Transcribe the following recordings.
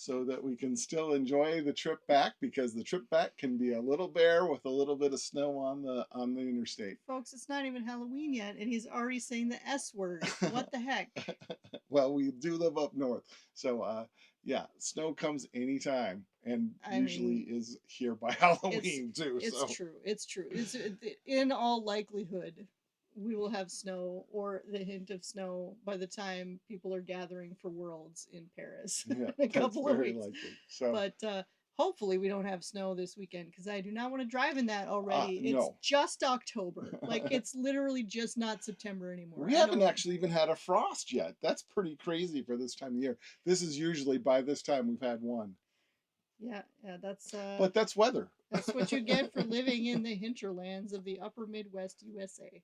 so that we can still enjoy the trip back, because the trip back can be a little bare with a little bit of snow on the interstate. Folks, it's not even Halloween yet, and he's already saying the S word. What the heck? Well, we do live up north, so yeah, snow comes anytime, and usually is here by Halloween too. It's true. It's true. In all likelihood, we will have snow or the hint of snow by the time people are gathering for Worlds in Paris Yeah, in a couple of weeks. likely. So, but hopefully we don't have snow this weekend because I do not want to drive in that already. no. It's just October. Like it's literally just not September anymore. We haven't actually even had a frost yet. That's pretty crazy for this time of year. This is usually by this time we've had one. Yeah, that's But that's weather. That's what you get for living in the hinterlands of the upper Midwest USA.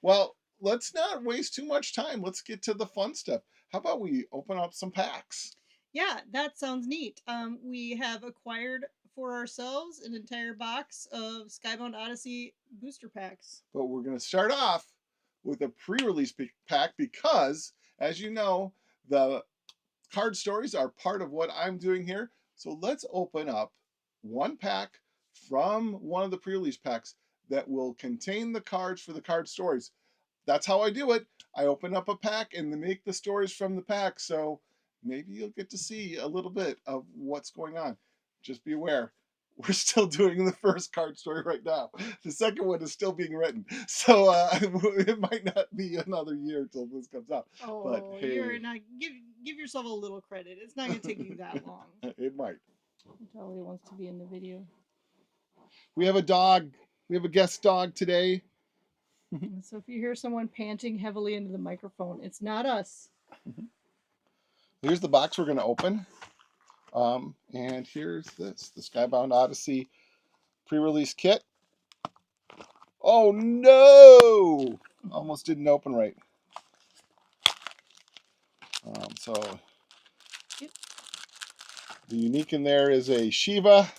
Well, let's not waste too much time. Let's get to the fun stuff. How about we open up some packs? Yeah, that sounds neat. We have acquired for ourselves an entire box of Skybound Odyssey booster packs. But we're going to start off with a pre-release pack because, as you know, the card stories are part of what I'm doing here. So let's open up one pack from one of the pre-release packs that will contain the cards for the card stories. That's how I do it. I open up a pack and make the stories from the pack. So maybe you'll get to see a little bit of what's going on. Just be aware, we're still doing the first card story right now. The second one is still being written. So it might not be another year until this comes out. Oh, but hey, you're not give yourself a little credit. It's not going to take you that long. It might. Natalia wants to be in the video. We have a dog. We have a guest dog today. So if you hear someone panting heavily into the microphone, it's not us. Here's the box we're going to open. And here's the Skybound Odyssey pre-release kit. Oh no! Almost didn't open right. So the unique in there is a Shiva.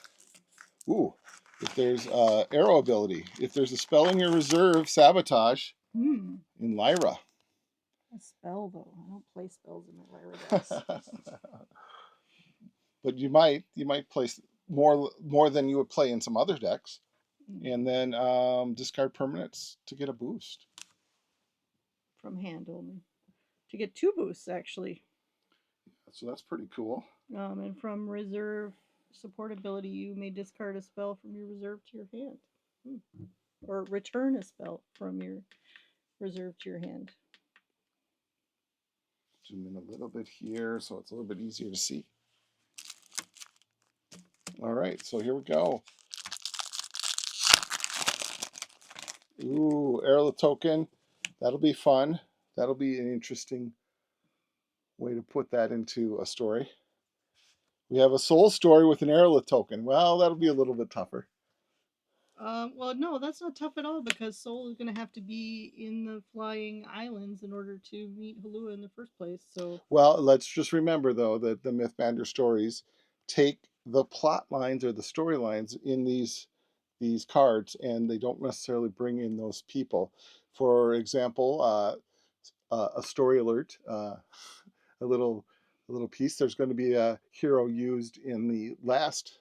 Ooh, if there's arrow ability. If there's a spell in your reserve, sabotage in Lyra. A spell though. I don't play spells in my Lyra decks. But you might place more than you would play in some other decks. And then discard permanents to get a boost. From hand only. To get 2 boosts, actually. So that's pretty cool. And from reserve support ability, you may discard a spell from your reserve to your hand. Or return a spell from your reserve to your hand. Zoom in a little bit here so it's a little bit easier to see. All right, so here we go. Ooh, Aerolith token. That'll be fun. That'll be an interesting way to put that into a story. We have a soul story with an Aerolith token. Well, that'll be a little bit tougher. Well, no, that's not tough at all because Soul is going to have to be in the flying islands in order to meet Halua in the first place. So, well, let's just remember though that the Mythbander stories take the plot lines or the storylines in these cards, and they don't necessarily bring in those people. For example, a story alert, a little piece. There's going to be a hero used in the last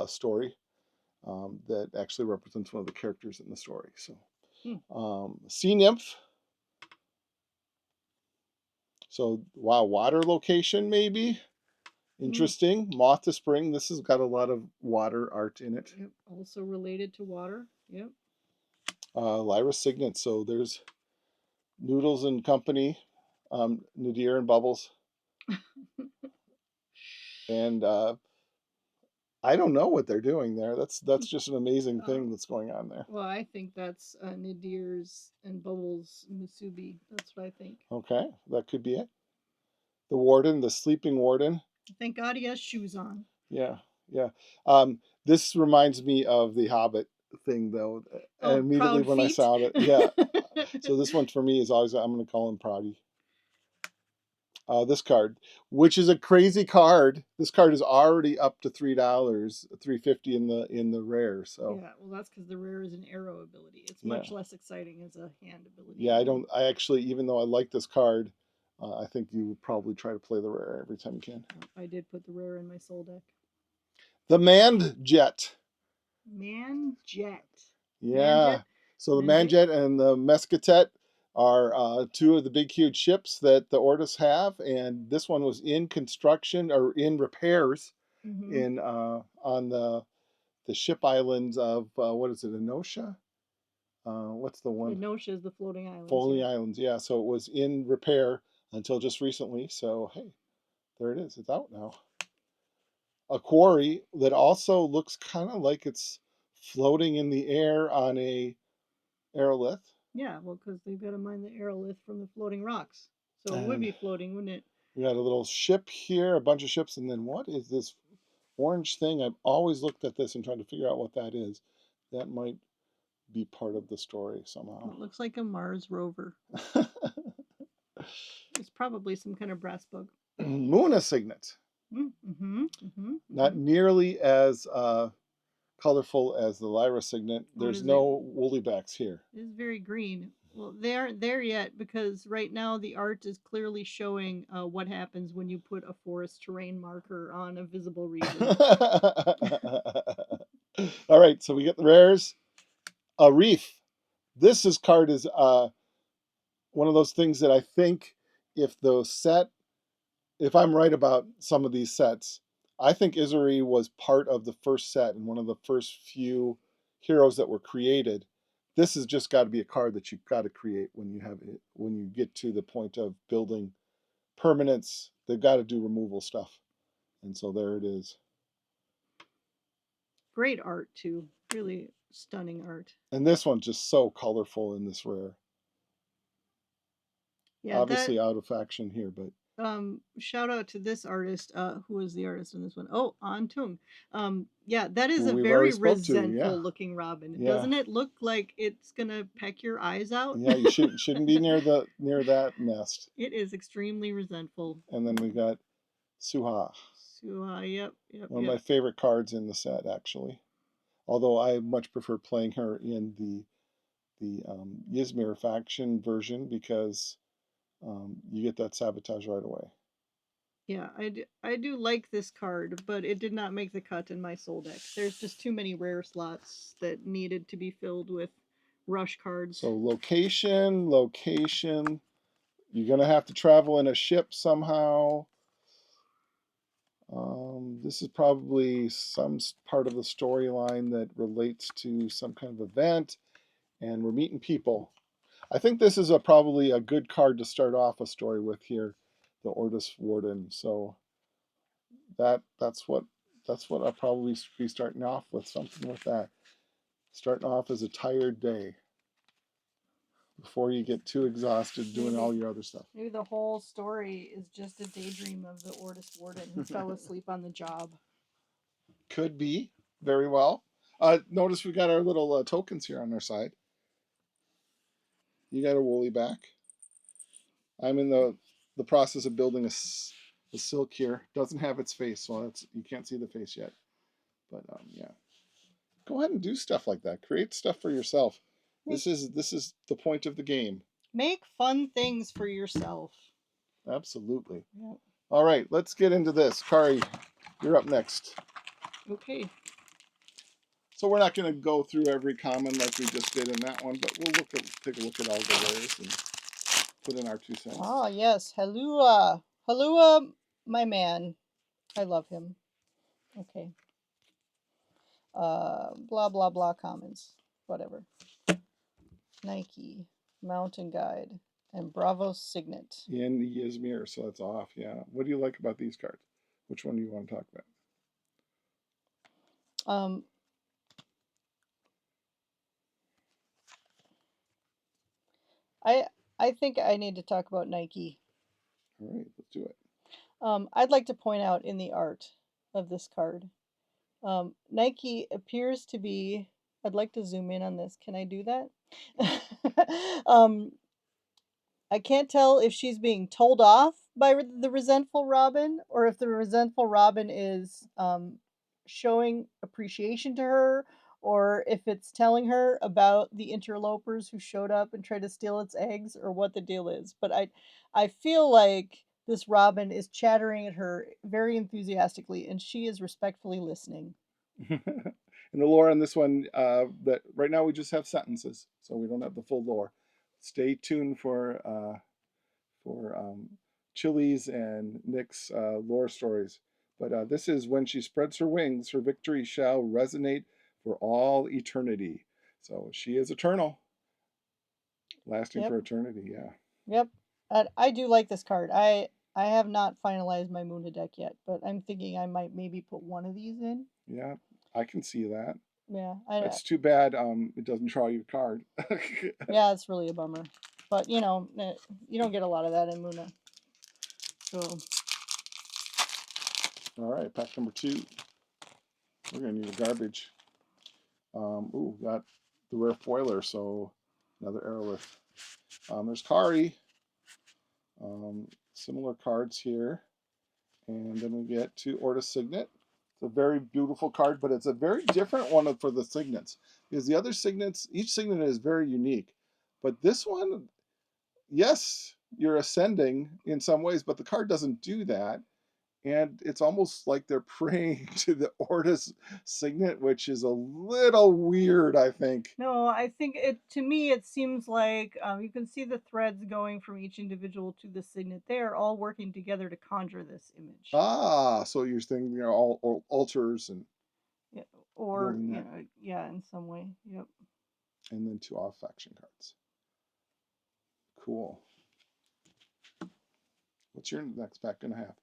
story. That actually represents one of the characters in the story. So, Sea Nymph. So, wow, water location maybe. Interesting. Moth to Spring. This has got a lot of water art in it. Yep. Also related to water. Yep. Lyra Signet. So there's Noodles and Company, Nadir and Bubbles. And I don't know what they're doing there. That's just an amazing thing that's going on there. Well, I think that's Nadir's and Bubbles Musubi. That's what I think. Okay, that could be it. The Warden, the Sleeping Warden. Thank God he has shoes on. Yeah. This reminds me of the Hobbit thing, though. Immediately when I saw it, yeah. So this one for me is always, I'm going to call him Proudy. This card, which is a crazy card. This card is already up to $3, $3.50 in the rare. So yeah, well, that's because the rare is an arrow ability. It's much less exciting as a hand ability. Yeah, I actually, even though I like this card, I think you would probably try to play the rare every time you can. I did put the rare in my soul deck. The Manned Jet. Manjet. Yeah. Manjet? So the Manjet? Manjet and the Mescatet are two of the big, huge ships that the Ortis have, and this one was in construction or in repairs in on the ship islands of what is it, Enosha? What's the one? Enosha is the floating islands. Floating Islands, yeah. So it was in repair until just recently. So hey, there it is. It's out now. A quarry that also looks kind of like it's floating in the air on a aerolith. Yeah, well, because they've got to mine the aerolith from the floating rocks. So it would And be floating, wouldn't it? we got a little ship here, a bunch of ships, and then what is this orange thing? I've always looked at this and tried to figure out what that is. That might be part of the story somehow. It looks like a Mars rover. It's probably some kind of brass bug. Moona Signet. Not nearly as colorful as the Lyra Signet. There's no woolly backs here. It is very green. Well, they aren't there yet because right now the art is clearly showing what happens when you put a forest terrain marker on a visible region. All right, so we get the rares. A Reef. This card is one of those things that I think if I'm right about some of these sets, I think Izuri was part of the first set and one of the first few heroes that were created. This has just got to be a card that you've got to create when you get to the point of building permanents. They've got to do removal stuff. And so there it is. Great art too. Really stunning art. And this one's just so colorful in this rare. Yeah, obviously out of faction here, but shout out to this artist. Who is the artist in this one? Oh, An Tung. Yeah, that is a very resentful looking robin. Yeah. Doesn't it look like it's gonna peck your eyes out? Yeah, you shouldn't be near that nest. It is extremely resentful. And then we got Suha. Suha, yep. One of my favorite cards in the set, actually. Although I much prefer playing her in the Ysmir faction version because you get that sabotage right away. Yeah, I do like this card, but it did not make the cut in my soul deck. There's just too many rare slots that needed to be filled with rush cards. So location. You're going to have to travel in a ship somehow. This is probably some part of the storyline that relates to some kind of event, and we're meeting people. I think this is probably a good card to start off a story with here, the Ortis Warden. So that's what I'll probably be starting off with, something with that. Starting off as a tired day before you get too exhausted doing all your other stuff. Maybe the whole story is just a daydream of the Ortis Warden who fell asleep on the job. Could be, very well. Notice we got our little tokens here on our side. You got a woolly back. I'm in the process of building a silk here. Doesn't have its face, so you can't see the face yet. But yeah, go ahead and do stuff like that. Create stuff for yourself. This is the point of the game. Make fun things for yourself. Absolutely. Yep. All right, let's get into this. Kari, you're up next. Okay. So we're not going to go through every common like we just did in that one, but we'll take a look at all the rares and put in our 2 cents. Ah, yes. Halua. Halua, my man. I love him. Okay. Blah, blah, blah commons. Whatever. Nike, Mountain Guide, and Bravo Signet. In Ysmir, so that's off, yeah. What do you like about these cards? Which one do you want to talk about? I think I need to talk about Nike. All right, let's do it. I'd like to point out in the art of this card, Nike appears to be. I'd like to zoom in on this. Can I do that? I can't tell if she's being told off by the resentful Robin or if the resentful Robin is showing appreciation to her or if it's telling her about the interlopers who showed up and tried to steal its eggs, or what the deal is. But I feel like this robin is chattering at her very enthusiastically, and she is respectfully listening. And the lore on this one, that right now we just have sentences, so we don't have the full lore. Stay tuned for Chili's and Nick's lore stories. But this is when she spreads her wings, her victory shall resonate for all eternity. So she is eternal, lasting Yep. for eternity. Yeah. Yep. I do like this card. I have not finalized my Muna deck yet, but I'm thinking I might maybe put one of these in. Yeah, I can see that. Yeah. It's too bad it doesn't draw you a card. Yeah, it's really a bummer. But you know, you don't get a lot of that in Muna. So All right, pack number 2. We're gonna need a garbage. Ooh, got the rare foiler, so another Aerolith. There's Kari. Similar cards here. And then we get to Orta Signet. It's a very beautiful card, but it's a very different one for the signets. Because the other signets, each signet is very unique. But this one, yes, you're ascending in some ways, but the card doesn't do that. And it's almost like they're praying to the Orta's signet, which is a little weird, I think. no, I think it, to me, it seems like you can see the threads going from each individual to the signet. They are all working together to conjure this image. Ah, so you're thinking they're all altars and Yeah, or you know, yeah, in some way. Yep. And then 2 off faction cards. Cool. What's your next pack gonna have?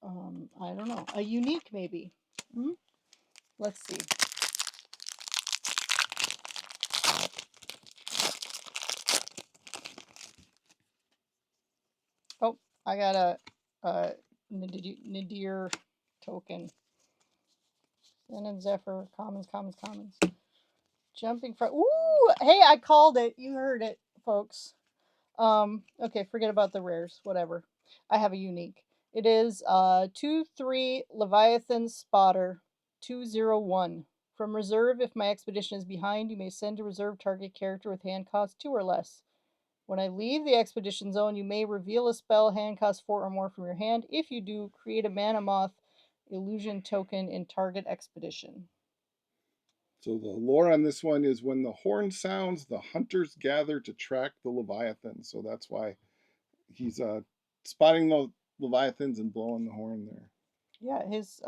I don't know. A unique, maybe. Hmm? Let's see. Oh, I got a Nadir token. And Zephyr, commons. Jumping from. Ooh, hey, I called it. You heard it, folks. Okay, forget about the rares. Whatever. I have a unique. It is 2/3 Leviathan Spotter 2/01. From reserve, if my expedition is behind, you may send to reserve target character with hand cost 2 or less. When I leave the expedition zone, you may reveal a spell hand cost 4 or more from your hand. If you do, create a Mana Moth illusion token in target expedition. So the lore on this one is when the horn sounds, the hunters gather to track the Leviathan. So that's why he's spotting the Leviathans and blowing the horn there. Yeah, his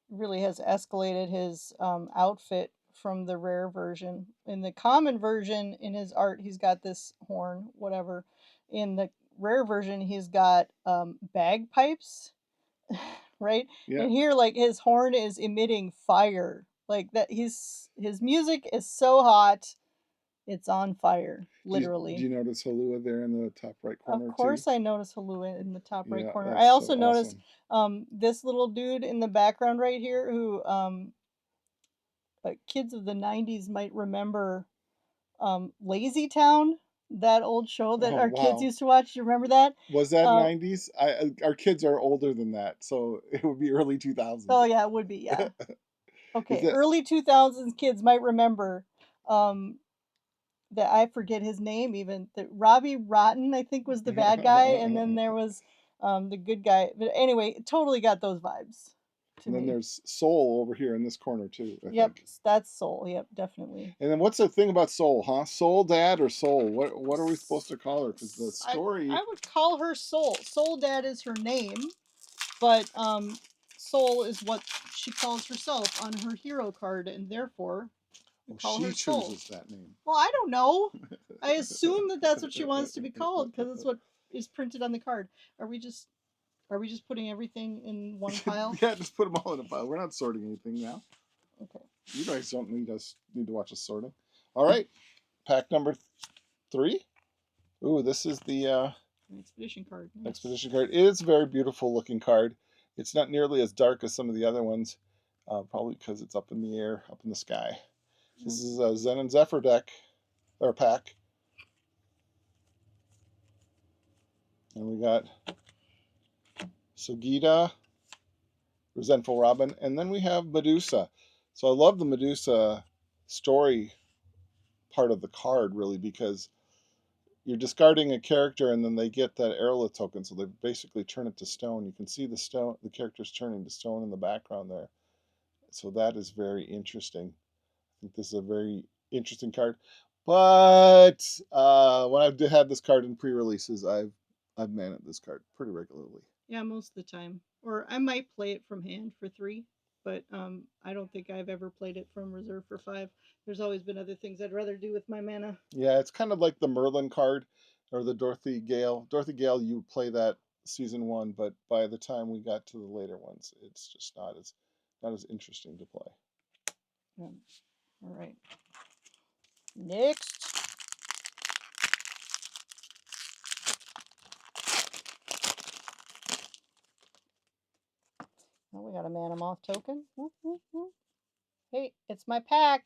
really has escalated his outfit from the rare version. In the common version, in his art, he's got this horn, whatever. In the rare version, he's got bagpipes, right? Yeah. And here, like, his horn is emitting fire. Like that, his music is so hot, it's on fire, literally. Do you notice Halua there in the top right corner? Of course, too? I notice Halua in the top right Yeah, corner. that's I also so noticed awesome. this little dude in the background right here, who kids of the '90s might remember, Lazy Town, that old show that Oh, our kids wow. used to watch. You remember that? Was that 90s? Our kids are older than that, so it would be early 2000s. Oh yeah, it would be, yeah. Is Okay, it early 2000s kids might remember that I forget his name even. That Robbie Rotten, I think, was the bad guy, and then there was the good guy. But anyway, it totally got those vibes to And then me. there's Soul over here in this corner too, I Yep, think. that's Soul. Yep, definitely. And then what's the thing about Soul, huh? Soul Dad or Soul? What are we supposed to call her? Because the story. I would call her Soul. Soul Dad is her name, but Soul is what she calls herself on her hero card, and therefore we call her Soul. Chooses that name. Well, I don't know. I assume that that's what she wants to be called because it's what is printed on the card. Are we just putting everything in one pile? Yeah, just put them all in a pile. We're not sorting anything now. Okay. You guys don't need to watch us sorting. All right, pack number 3. Ooh, this is the expedition card. Nice. Expedition card. It is a very beautiful looking card. It's not nearly as dark as some of the other ones, probably because it's up in the air, up in the sky. This is a Zen and Zephyr deck, or pack. And we got Sugita, Resentful Robin, and then we have Medusa. So I love the Medusa story part of the card, really, because you're discarding a character and then they get that aerolith token, so they basically turn it to stone. You can see the characters turning to stone in the background there. So that is very interesting. I think this is a very interesting card. But when I've had this card in pre-releases, I've managed this card pretty regularly. Yeah, most of the time. Or I might play it from hand for 3, but I don't think I've ever played it from reserve for 5. There's always been other things I'd rather do with my mana. Yeah, it's kind of like the Merlin card or the Dorothy Gale. Dorothy Gale, you play that season 1, but by the time we got to the later ones, it's just not as interesting to play. All right. Next. Oh, we got a Mana Moth token. Whoop, whoop, whoop. Hey, it's my pack.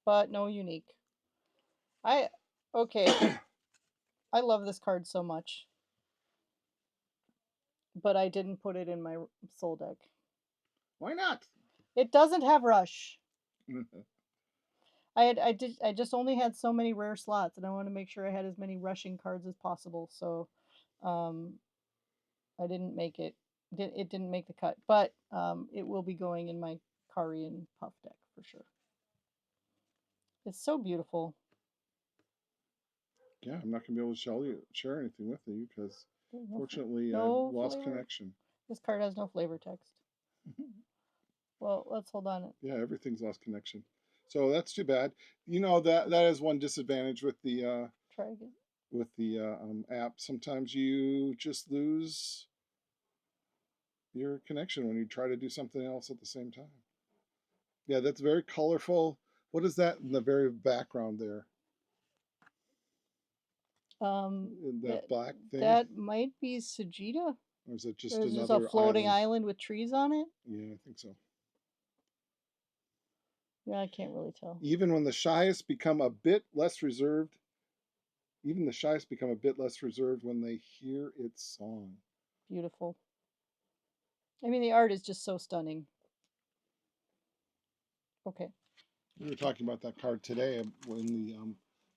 But no unique. Okay. I love this card so much. But I didn't put it in my soul deck. Why not? It doesn't have rush. I just only had so many rare slots, and I want to make sure I had as many rushing cards as possible. So, I didn't make it. It didn't make the cut, but it will be going in my Kari and Puff deck for sure. It's so beautiful. Yeah, I'm not gonna be able to share anything with you because fortunately no I've lost flavor. connection. This card has no flavor text. Well, let's hold on it. Yeah, everything's lost connection. So that's too bad. You know that is one disadvantage with the Try again. With the app. Sometimes you just lose your connection when you try to do something else at the same time. Yeah, that's very colorful. What is that in the very background there? That black thing? That might be Sajida. Or is it just There's another just a floating island with trees on it? Yeah, I think so. Yeah, I can't really tell. Even when the shyest become a bit less reserved, even the shyest become a bit less reserved when they hear its song. Beautiful. I mean, the art is just so stunning. Okay. We were talking about that card today in the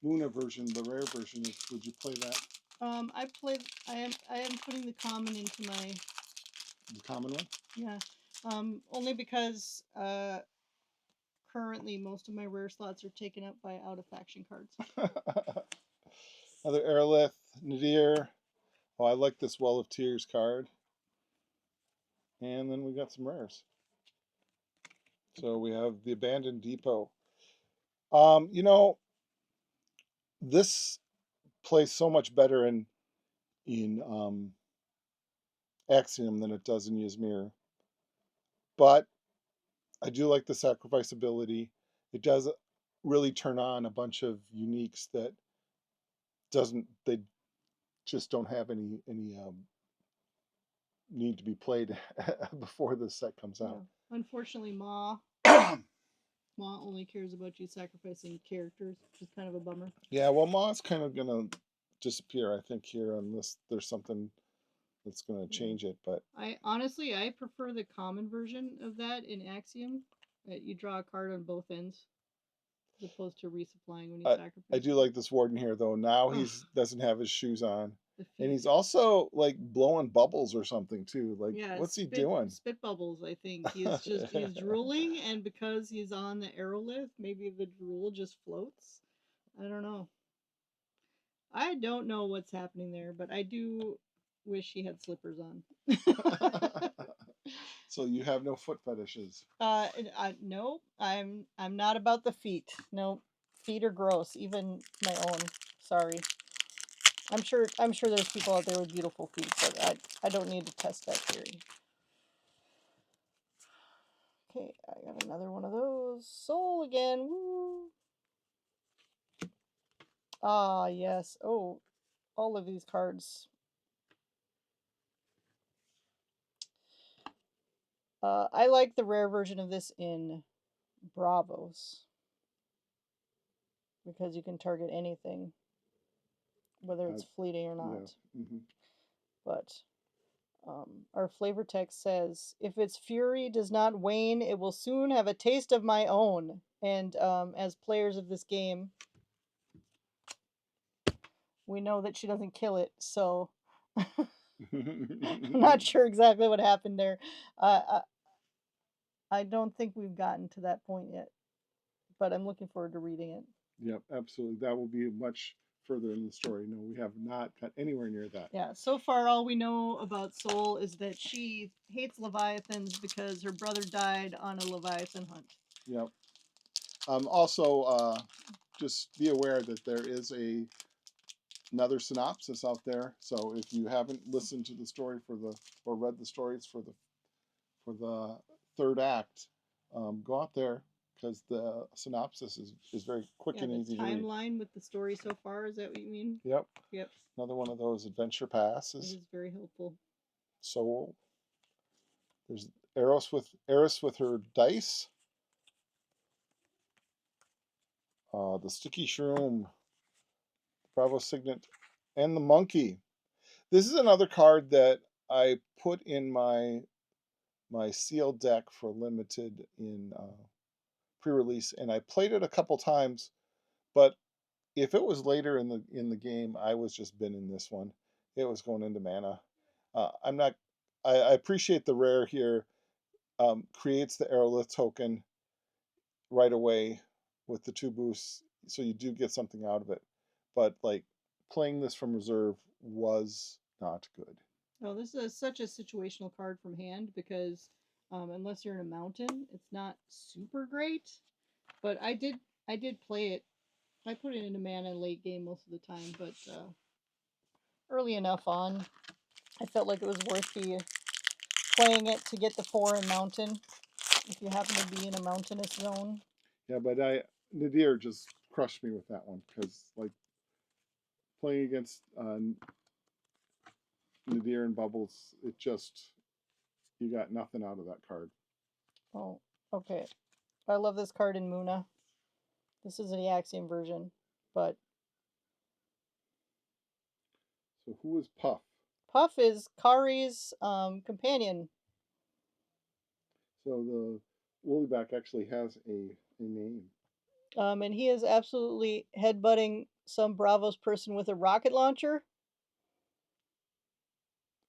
Luna version, the rare version. Would you play that? I am putting the common into my. The common one? Yeah. Only because currently most of my rare slots are taken up by out of faction cards. Another Aerolith, Nadir. Oh, I like this Well of Tears card. And then we got some rares. So we have the Abandoned Depot. You know, this plays so much better in Axiom than it does in Ysmir. But I do like the sacrifice ability. It does really turn on a bunch of uniques that they just don't have any need to be played before this set comes out. Yeah. Unfortunately, Ma only cares about you sacrificing characters, which is kind of a bummer. Yeah, well, Ma's kind of gonna disappear, I think, here unless there's something that's gonna change it. But I prefer the common version of that in Axiom. That you draw a card on both ends, as opposed to resupplying when you sacrifice. I do like this Warden here, though. Now he doesn't have his shoes on. And he's also like blowing bubbles or something too. Like, yeah, what's he doing? Spit bubbles, I think. He's drooling, and because he's on the aerolith, maybe the drool just floats. I don't know. I don't know what's happening there, but I do wish he had slippers on. So you have no foot fetishes? No, I'm not about the feet. No, feet are gross. Even my own. Sorry. I'm sure there's people out there with beautiful feet, but I don't need to test that theory. Okay, I got another one of those. Soul again. Woo! Ah, yes. Oh, all of these cards. I like the rare version of this in Bravos because you can target anything, whether it's fleeting or not. Yeah. Mm-hmm. But Our flavor text says, "If its fury does not wane, it will soon have a taste of my own." And as players of this game, we know that she doesn't kill it, so I'm not sure exactly what happened there. I don't think we've gotten to that point yet, but I'm looking forward to reading it. Yep, absolutely. That will be much further in the story. No, we have not got anywhere near that. Yeah, so far all we know about Soul is that she hates Leviathans because her brother died on a Leviathan hunt. Yep. Also, just be aware that there is another synopsis out there. So if you haven't listened to the story or read the stories for the third act, go out there because the synopsis is very quick and easy to read. Timeline with the story so far, is that what you mean? Yep. Yep. Another one of those adventure passes. It is very helpful. Soul. There's Eris with her dice. The sticky shroom, Bravo Signet, and the monkey. This is another card that I put in my sealed deck for limited in pre-release, and I played it a couple times. But if it was later in the game, I was just binning this one. It was going into mana. I'm not. I appreciate the rare here. Creates the Aerolith token right away with the 2 boosts, so you do get something out of it. But like playing this from reserve was not good. Oh, this is such a situational card from hand because unless you're in a mountain, it's not super great. But I did play it. I put it into mana late game most of the time, but early enough on, I felt like it was worth playing it to get the 4 in mountain if you happen to be in a mountainous zone. Yeah, but Nadir just crushed me with that one because like playing against Nadir and Bubbles, it just you got nothing out of that card. Oh, okay. I love this card in Muna. This is the Axiom version, but So who is Puff? Puff is Kari's companion. So the Woollyback actually has a name. And he is absolutely headbutting some Bravos person with a rocket launcher.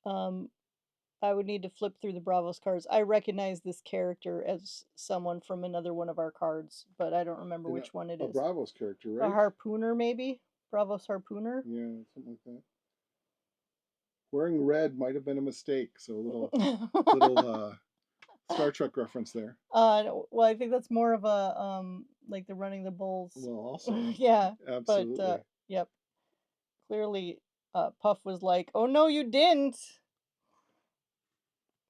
I would need to flip through the Bravos cards. I recognize this character as someone from another one of our cards, but I don't remember which one it is. A Bravos character, right? A harpooner, maybe? Bravos harpooner? Yeah, something like that. Wearing red might have been a mistake, so a little Star Trek reference there. Well, I think that's more of a like the Running the Bulls. Well, also, yeah, absolutely. But yep, clearly, Puff was like, "Oh no, you didn't!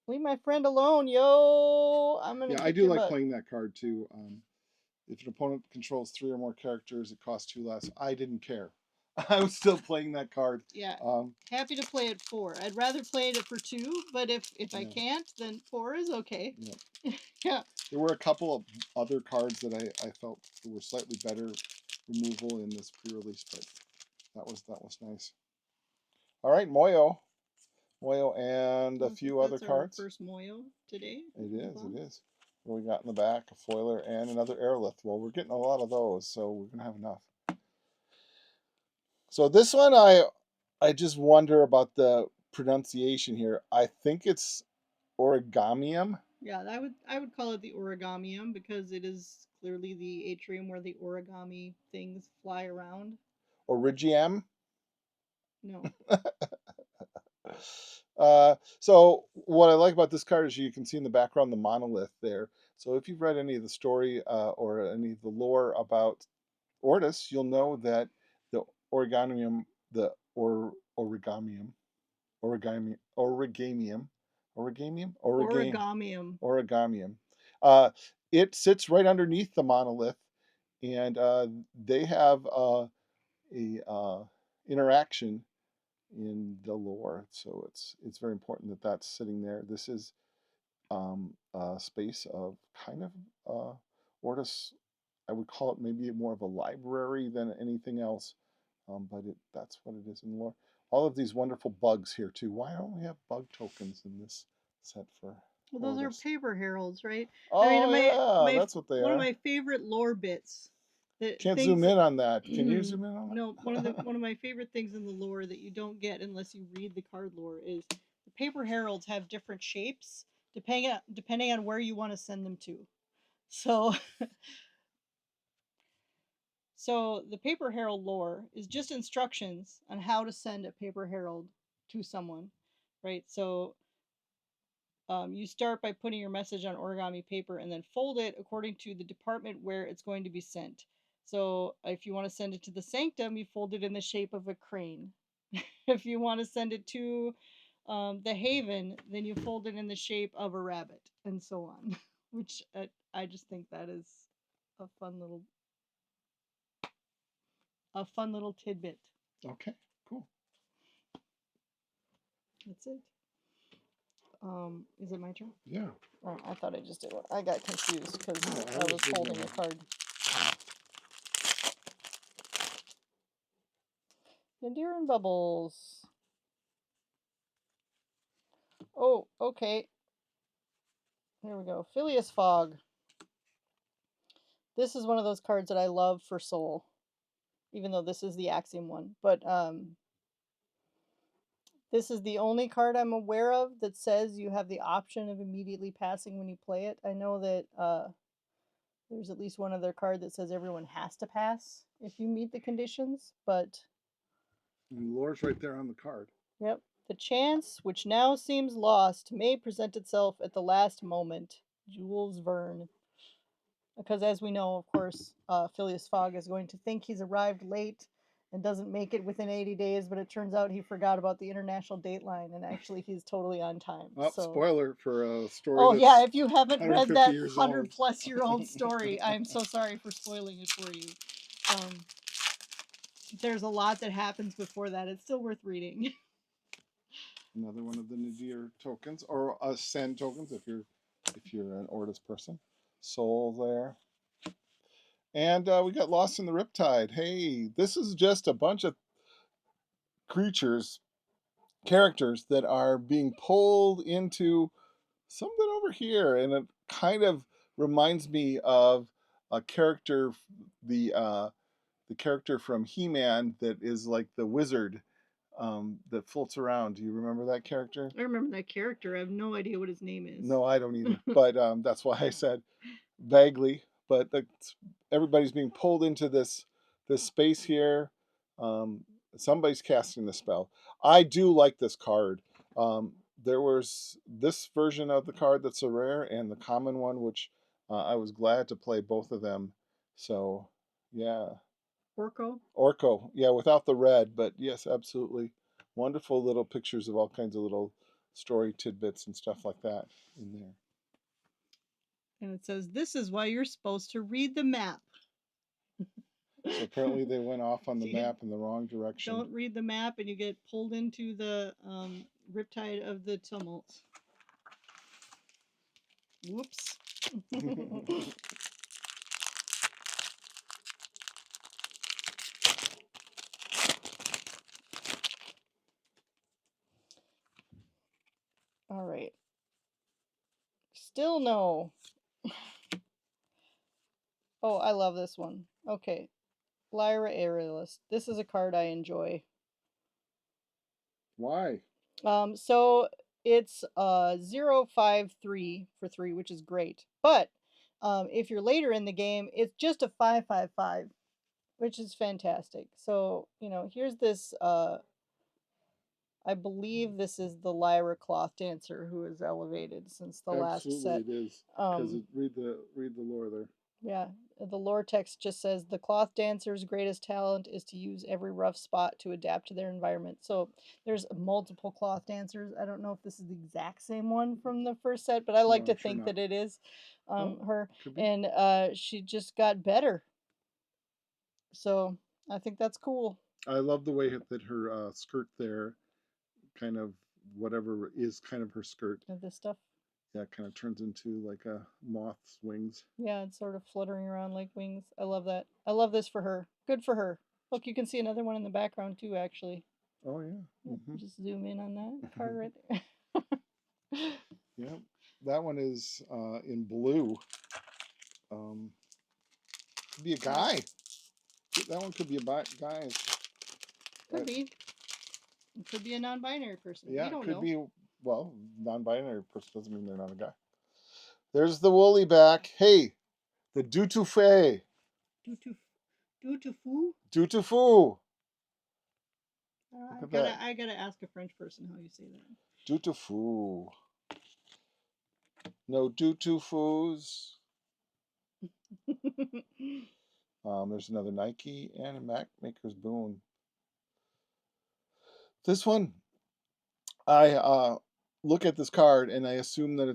Leave my friend alone, yo! I'm gonna." Yeah, I do like playing that card too. If an opponent controls 3 or more characters, it costs 2 less. I didn't care. I was still playing that card. Yeah. Happy to play it 4. I'd rather play it for 2, but if I can't, then 4 is okay. Yeah. Yeah. There were a couple of other cards that I felt were slightly better removal in this pre-release, but that was nice. All right, Moyo and a few other cards. Our first Moyo today. It is. What we got in the back? A foiler and another Aerolith. Well, we're getting a lot of those, so we're gonna have enough. So this one, I just wonder about the pronunciation here. I think it's Origamium. Yeah, I would call it the Origamium because it is clearly the atrium where the origami things fly around. Origiam. No. So what I like about this card is you can see in the background the monolith there. So if you've read any of the story or any of the lore about Ortis, you'll know that the origamium, origamium, it sits right underneath the monolith, and they have a interaction in the lore. So it's very important that that's sitting there. This is a space of kind of Ortis. I would call it maybe more of a library than anything else, but that's what it is in lore. all of these wonderful bugs here too. Why don't we have bug tokens in this set for Well, those are Hortus? paper heralds, right? I Oh mean, yeah, that's what they one of are. my favorite lore bits that Can't zoom things. in on that. Can you zoom in on that? No, one of my favorite things in the lore that you don't get unless you read the card lore is the paper heralds have different shapes depending on where you want to send them to. So so the paper herald lore is just instructions on how to send a paper herald to someone, right? So you start by putting your message on origami paper and then fold it according to the department where it's going to be sent. So if you want to send it to the sanctum, you fold it in the shape of a crane. If you want to send it to the haven, then you fold it in the shape of a rabbit, and so on. Which I just think that is a fun little tidbit. Okay, cool. That's it. Is it my turn? Yeah. Oh, I thought I just did one. I got confused because No, I was holding a card. Endearing Bubbles. Oh, okay. There we go. Phileas Fog. This is one of those cards that I love for Soul, even though this is the Axiom one. But this is the only card I'm aware of that says you have the option of immediately passing when you play it. I know that there's at least one other card that says everyone has to pass if you meet the conditions, but... And lore's right there on the card. Yep. The chance, which now seems lost, may present itself at the last moment. Jules Verne. Because as we know, of course, Phileas Fogg is going to think he's arrived late and doesn't make it within 80 days, but it turns out he forgot about the international dateline, and actually he's totally on time. Oh, so... spoiler for a story. Oh that's yeah, if you haven't read 150 that years 100-plus-year-old story, I'm so sorry for spoiling it for you. There's a lot that happens before that. It's still worth reading. Another one of the Nadir tokens, or Ascend tokens if you're an Ortus person. Soul there. And we got Lost in the Riptide. Hey, this is just a bunch of characters that are being pulled into something over here, and it kind of reminds me of a character, the character from He-Man that is like the wizard that floats around. Do you remember that character? I remember that character. I have no idea what his name is. No, I don't either. But that's why I said vaguely. But everybody's being pulled into this space here. Um, somebody's casting the spell. I do like this card. There was this version of the card that's a rare and the common one, which I was glad to play both of them. So, yeah. Orko, yeah, without the red, but yes, absolutely. Wonderful little pictures of all kinds of little story tidbits and stuff like that in there. And it says, this is why you're supposed to read the map. So apparently they went off on the map in the wrong direction. Don't read the map and you get pulled into the riptide of the tumult. Whoops. All right. Still no. Oh, I love this one. Okay. Lyra Aerialist. This is a card I enjoy. Why? So it's 0/5/3 for 3, which is great. But if you're later in the game, it's just a 5/5/5, which is fantastic. So, here's this I believe this is the Lyra Cloth Dancer who is elevated since the last set. Absolutely it is. Because read the lore there. Yeah, the lore text just says the cloth dancer's greatest talent is to use every rough spot to adapt to their environment. So there's multiple cloth dancers. I don't know if this is the exact same one from the first set, but I like to think that it is her. And she just got better. So I think that's cool. I love the way that her skirt there, kind of whatever is kind of her skirt. This stuff. Yeah, it kind of turns into like a moth's wings. Yeah, it's sort of fluttering around like wings. I love that. I love this for her. Good for her. Look, you can see another one in the background too, actually. Oh yeah. Just zoom in on that card right there. Yep. That one is in blue. Could be a guy. That one could be a guy. Could be. It could be a non-binary person. Yeah, We don't could know. be. Well, non-binary person doesn't mean they're not a guy. There's the woolly back. Hey, the Dutufe. Dutufu? Dutufu. Look at that. I gotta ask a French person how you say that. Dutufu. No Dutufus. There's another Nike and a Mac Maker's Boon. This one, I look at this card and I assume that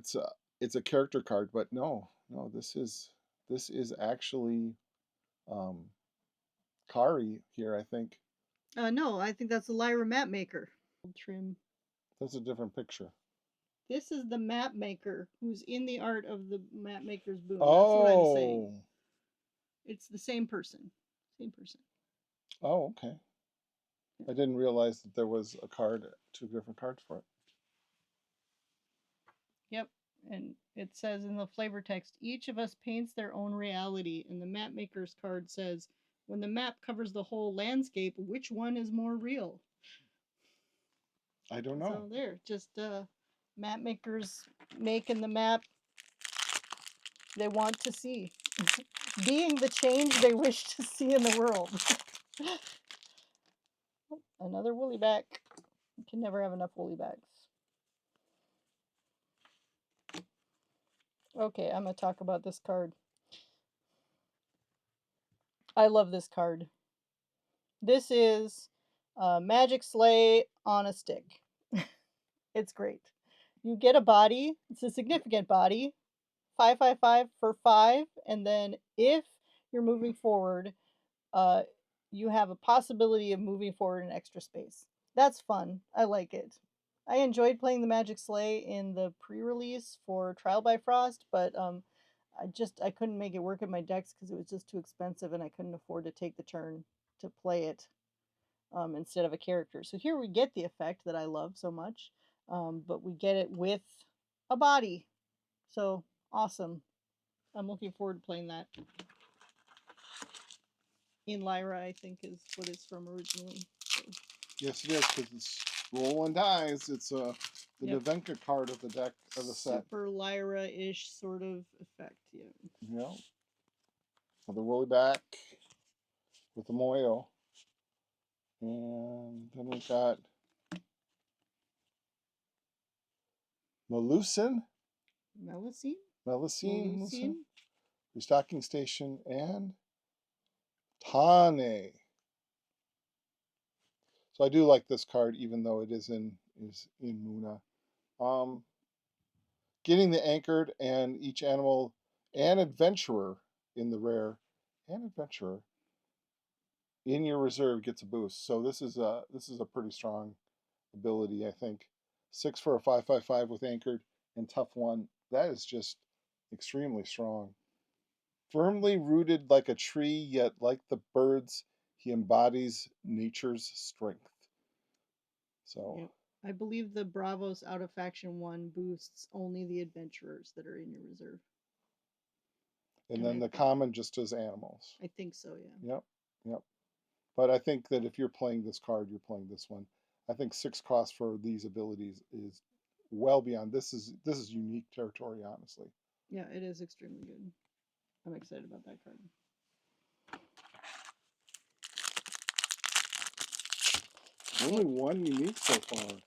it's a character card, but no, this is actually um, Kari here. I think No, I think that's the Lyra map maker. Trim. that's a different picture. This is the map maker who's in the art of the map maker's boon. That's what I'm saying. It's the same person. Same person. Oh, okay. I didn't realize that there was a card, two different cards for it. Yep. And it says in the flavor text, each of us paints their own reality. And the map maker's card says, when the map covers the whole landscape, which one is more real? I don't know. So there, just map makers making the map they want to see. Being the change they wish to see in the world. Another woolly back. You can never have enough woolly backs. Okay, I'm going to talk about this card. I love this card. This is Magic Slay on a stick. It's great. You get a body. It's a significant body. 5/5/5 for 5. And then if you're moving forward, you have a possibility of moving forward in extra space. That's fun. I like it. I enjoyed playing the Magic Slay in the pre-release for Trial by Frost, but I couldn't make it work in my decks because it was just too expensive and I couldn't afford to take the turn to play it instead of a character. So here we get the effect that I love so much, but we get it with a body. So awesome. I'm looking forward to playing that. In Lyra, I think is what it's from originally. So. Yes, it is, because it's rolling dice. It's the Nevenka card of the deck of the set. Super Lyra-ish sort of effect, yeah. Yeah. The woolly back with the Moyo. And then we've got Melusine. Melusine. Restocking Station and Tane. So I do like this card, even though it is in Muna. Getting the anchored and each animal and adventurer in the rare and adventurer in your reserve gets a boost. So this is a pretty strong ability, I think. 6 for a 5/5/5 with anchored and tough 1. That is just extremely strong. Firmly rooted like a tree, yet like the birds, he embodies nature's strength. So yep. I believe the Bravos out of faction 1 boosts only the adventurers that are in your reserve. And then the common just does animals. I think so, yeah. Yep. But I think that if you're playing this card, you're playing this one. I think 6 cost for these abilities is well beyond. This is unique territory, honestly. Yeah, it is extremely good. I'm excited about that card. Only one unique so far.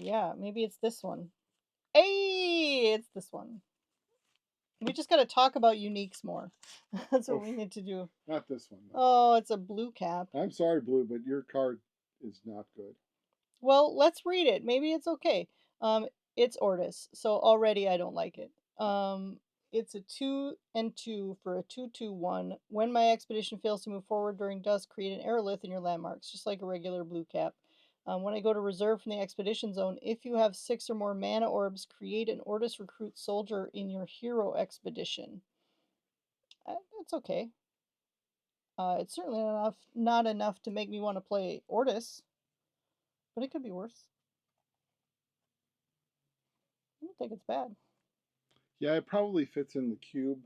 Yeah, maybe it's this one. Hey, it's this one. We just got to talk about uniques more. That's what we need to do. Not this one. Oh, it's a blue cap. I'm sorry, Blue, but your card is not good. Well, let's read it. Maybe it's okay. It's Ortis, so already I don't like it. It's a 2 and 2 for a 2/2/1. When my expedition fails to move forward during dusk, create an aerolith in your landmarks, just like a regular blue cap. When I go to reserve from the expedition zone, if you have 6 or more mana orbs, create an Ortis recruit soldier in your hero expedition. It's okay. It's certainly not enough to make me want to play Ortis. but it could be worse. I don't think it's bad. Yeah, it probably fits in the cube.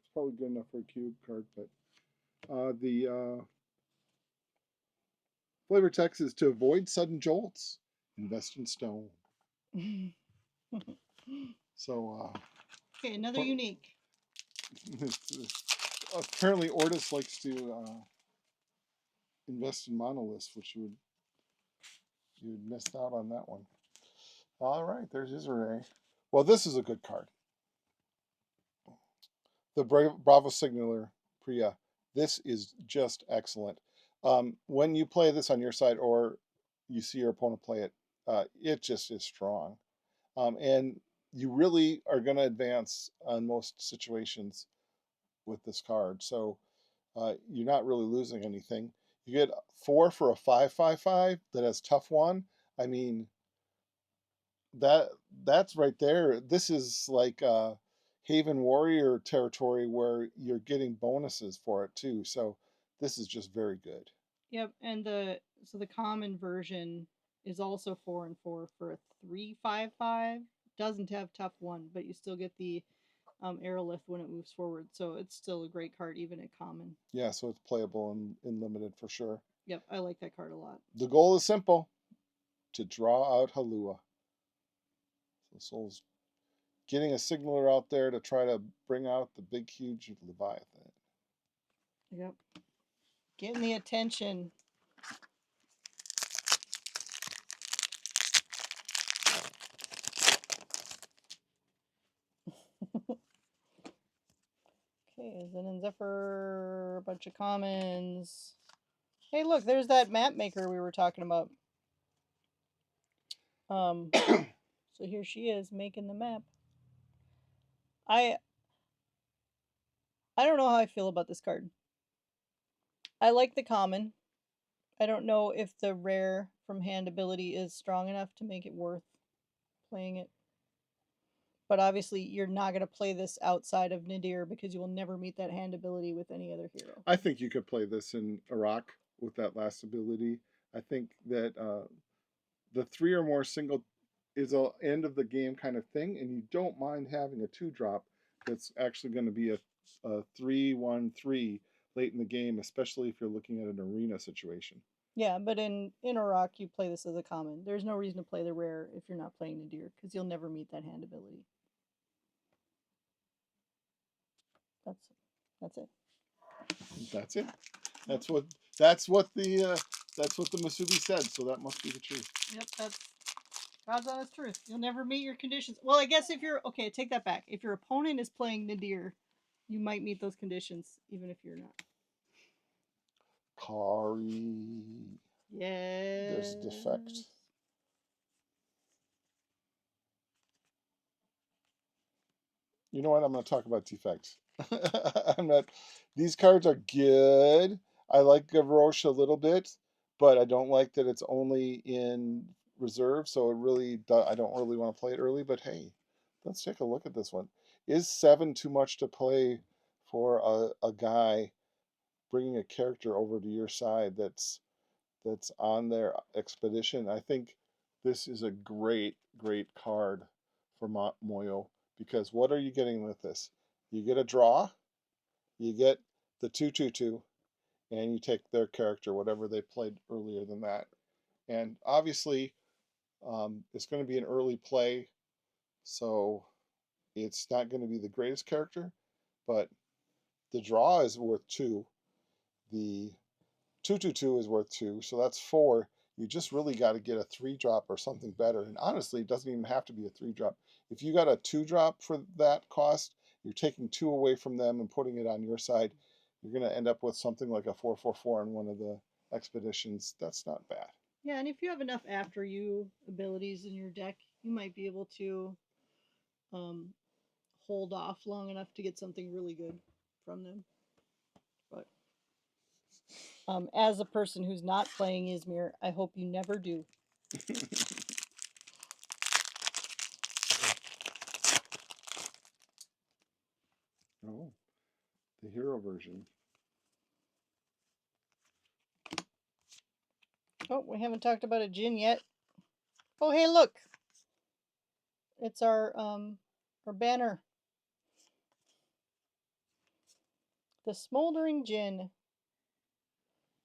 It's probably good enough for a cube card, but the flavor text is to avoid sudden jolts, invest in stone. So okay, another unique. Apparently Ortis likes to invest in monoliths, which you missed out on that one. All right, there's Israel. Well, this is a good card. The Bravo Signaler Priya. This is just excellent. When you play this on your side or you see your opponent play it, it just is strong. And you really are going to advance on most situations with this card. So you're not really losing anything. You get 4 for a 5/5/5 that has tough one. I mean, that's right there. This is like Haven Warrior territory where you're getting bonuses for it too. So this is just very good. Yep, and the common version is also 4 and 4 for a 3/5/5. Doesn't have tough one, but you still get the aerolith when it moves forward. So it's still a great card even at common. Yeah, so it's playable in limited for sure. Yep, I like that card a lot. The goal is simple: to draw out Halua. So Soul's getting a signaler out there to try to bring out the big, huge Leviathan. Yep. Getting the attention. Okay, Zen and Zephyr, a bunch of commons. Hey, look, there's that map maker we were talking about. So here she is making the map. I don't know how I feel about this card. I like the common. I don't know if the rare from hand ability is strong enough to make it worth playing it. But obviously, you're not going to play this outside of Nadir because you will never meet that hand ability with any other hero. I think you could play this in Iraq with that last ability. I think that the 3 or more single is a end of the game kind of thing, and you don't mind having a 2-drop that's actually going to be a 3/1/3 late in the game, especially if you're looking at an arena situation. Yeah, but in Iraq, you play this as a common. There's no reason to play the rare if you're not playing Nadir because you'll never meet that hand ability. That's it. That's it. That's what the Masubi said. So that must be the truth. Yep, that's God's honest truth. You'll never meet your conditions. Well, I guess if you're okay, take that back. If your opponent is playing Nadir, you might meet those conditions, even if you're not. Kari. Yeah. There's defect. You know what? I'm going to talk about defects. I'm not. These cards are good. I like Gavroche a little bit, but I don't like that it's only in reserve. So it really, I don't really want to play it early. But hey, let's take a look at this one. Is 7 too much to play for a guy bringing a character over to your side that's on their expedition? I think this is a great card for Moyo, because what are you getting with this? You get a draw, you get the 2/2/2, and you take their character, whatever they played earlier than that. And obviously, it's going to be an early play, so it's not going to be the greatest character, but the draw is worth 2. The 2/2/2 is worth 2, so that's 4. You just really got to get a 3-drop or something better. And honestly, it doesn't even have to be a 3-drop. If you got a 2-drop for that cost, you're taking 2 away from them and putting it on your side. You're going to end up with something like a 4/4/4 in one of the expeditions. That's not bad. Yeah, and if you have enough after you abilities in your deck, you might be able to hold off long enough to get something really good from them. But as a person who's not playing Izmir, I hope you never do. Oh, the hero version. Oh, we haven't talked about a Jin yet. Oh, hey, look. It's our banner. The Smoldering Gin.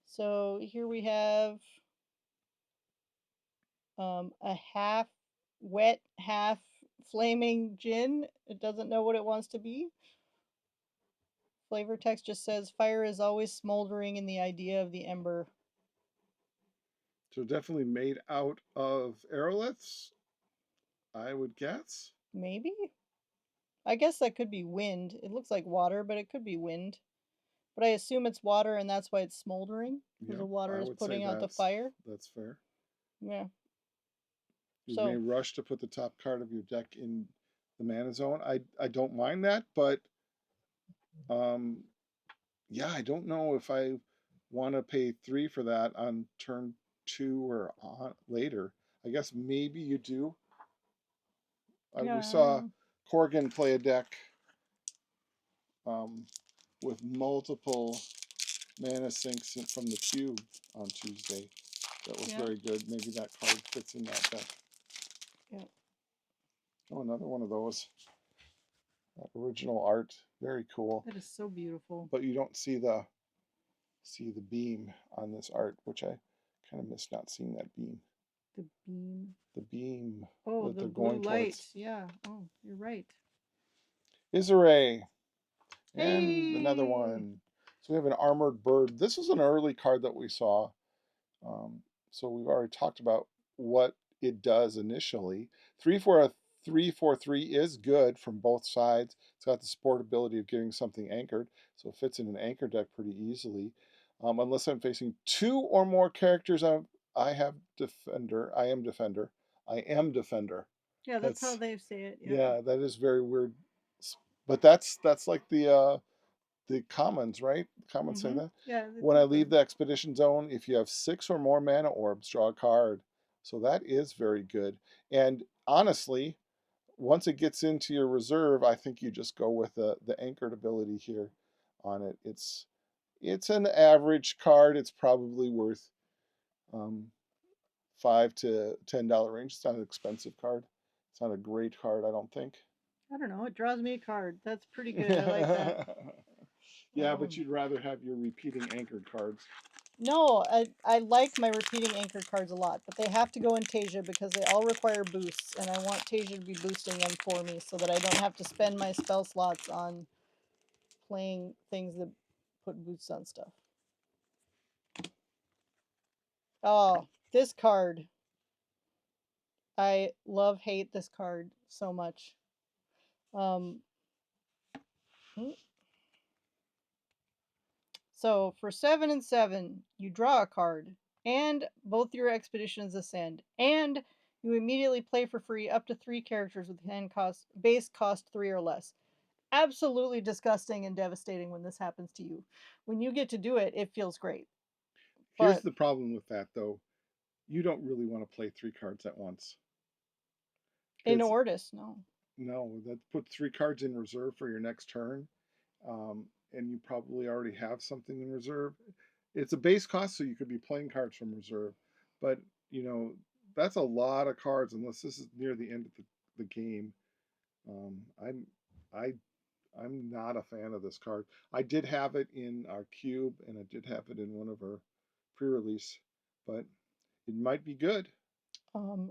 So here we have a half wet, half flaming gin. It doesn't know what it wants to be. Flavor text just says fire is always smoldering in the idea of the ember. So definitely made out of aeroliths, I would guess. Maybe? I guess that could be wind. It looks like water, but it could be wind. But I assume it's water and that's why it's smoldering. Because Yeah, the water I is would say putting out the fire. that's fair. Yeah. You may rush to put the top card of your deck in the mana zone. I don't mind that, but yeah, I don't know if I want to pay 3 for that on turn 2 or on later. I guess maybe you do. We saw Corgan play a deck with multiple mana sinks from the cube on Tuesday. That was very good. Maybe that card fits in that deck. Yeah. Oh, another one of those. That original art, very cool. That is so beautiful. But you don't see the beam on this art, which I kind of miss not seeing that beam. The beam. The beam. Oh, the blue light. Towards. Yeah. Oh, you're right. Isare. Hey! And another one. So we have an armored bird. This is an early card that we saw. So we've already talked about what it does initially. 3 for a 3/4/3 is good from both sides. It's got the supportability of getting something anchored, so it fits in an anchor deck pretty easily. Unless I'm facing 2 or more characters, I have defender. I am defender. I am defender. Yeah, that's how they say it. Yeah, that is very weird. But that's like the commons, right? Commons say that. Yeah. When I leave the expedition zone, if you have 6 or more mana orbs, draw a card. So that is very good. And honestly, once it gets into your reserve, I think you just go with the anchored ability here on it. It's an average card. It's probably worth $5 to $10 range. It's not an expensive card. It's not a great card, I don't think. I don't know. It draws me a card. That's pretty good. I like that. Yeah, but you'd rather have your repeating anchored cards. No, I like my repeating anchored cards a lot, but they have to go in Tasia because they all require boosts, and I want Tasia to be boosting them for me so that I don't have to spend my spell slots on playing things that put boosts on stuff. Oh, this card. I hate this card so much. So for 7 and 7, you draw a card, and both your expeditions ascend, and you immediately play for free up to 3 characters with base cost 3 or less. Absolutely disgusting and devastating when this happens to you. When you get to do it, it feels great. Here's the problem with that, though. You don't really want to play 3 cards at once. In Ordis, no. No, that put 3 cards in reserve for your next turn, and you probably already have something in reserve. It's a base cost, so you could be playing cards from reserve, but that's a lot of cards unless this is near the end of the game. I'm not a fan of this card. I did have it in our cube, and I did have it in one of our pre-release, but it might be good.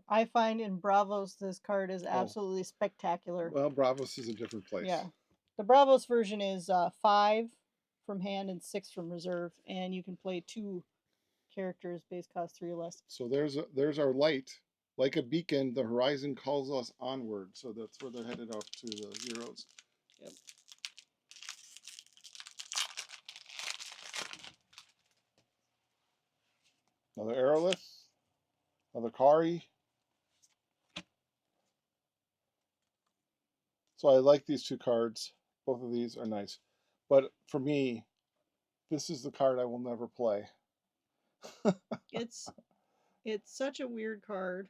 I find in Bravos this card is absolutely spectacular. Well, Bravos is a different place. Yeah. The Bravos version is 5 from hand and 6 from reserve, and you can play 2 characters base cost 3 or less. So there's our light. Like a beacon, the horizon calls us onward. So that's where they're headed off to the heroes. Yep. Another Aerolith. Another Kari. So I like these 2 cards. Both of these are nice. But for me, this is the card I will never play. It's such a weird card.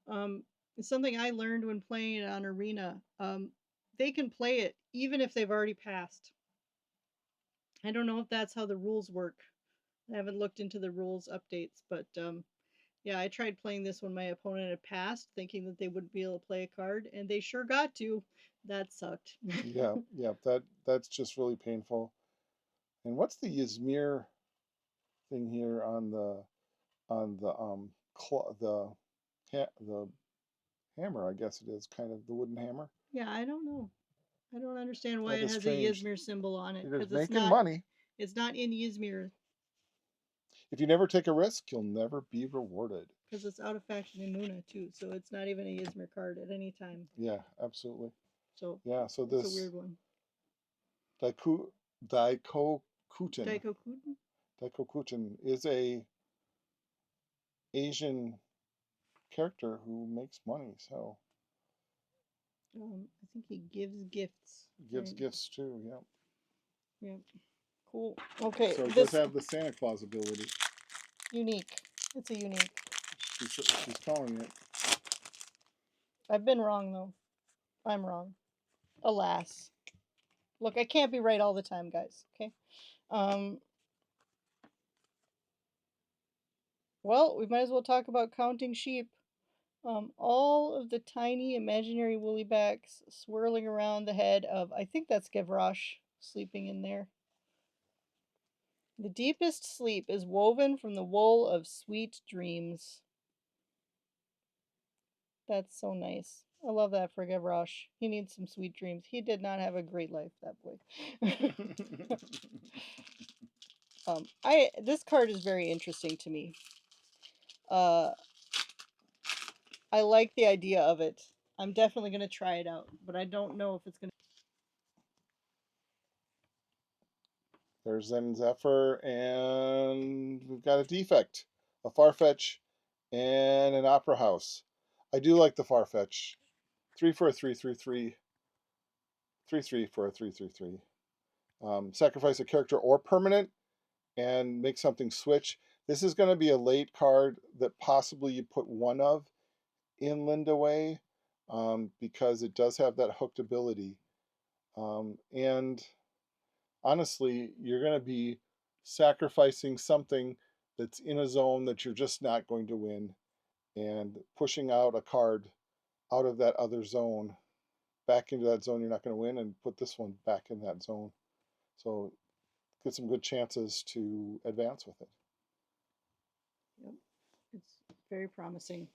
It's something I learned when playing it on Arena. They can play it even if they've already passed. I don't know if that's how the rules work. I haven't looked into the rules updates, but Yeah, I tried playing this when my opponent had passed, thinking that they wouldn't be able to play a card, and they sure got to. That sucked. Yeah, yeah, that's just really painful. And what's the Ysmir thing here on the hammer? I guess it is kind of the wooden hammer. Yeah, I don't know. I don't understand why That it is has a strange. Ysmir symbol on it, It is because it's making not. money. It's not in Ysmir, If you never take a risk, you'll never be rewarded. because it's out of faction in Muna too, so it's not even a Ysmir card at any time. Yeah, absolutely. So Yeah, so it's a this weird one. Daiku Daikokuten Daikokuten? Daikokuten is a Asian character who makes money, so I think he gives gifts. gives Right? gifts too. Yeah. Yeah. Cool. Okay. So it does This have the Santa Claus ability. unique. It's a unique. She's calling it. I've been wrong though. I'm wrong. Alas. Look, I can't be right all the time, guys. Okay. Um. Well, we might as well talk about counting sheep. All of the tiny imaginary woolly backs swirling around the head of, I think that's Gavroche sleeping in there. The deepest sleep is woven from the wool of sweet dreams. That's so nice. I love that for Gavroche. He needs some sweet dreams. He did not have a great life, that boy. This card is very interesting to me. I like the idea of it. I'm definitely gonna try it out, but I don't know if it's gonna. There's Zen Zephyr, and we've got a defect, a Farfetch, and an Opera House. I do like the Farfetch. 3 for a 3/3/3. 3/3 for a 3/3/3. Sacrifice a character or permanent and make something switch. This is going to be a late card that possibly you put one of in Linda Way, because it does have that hooked ability. And honestly, you're going to be sacrificing something that's in a zone that you're just not going to win and pushing out a card out of that other zone back into that zone you're not going to win and put this one back in that zone. So get some good chances to advance with it. Yep. It's very promising.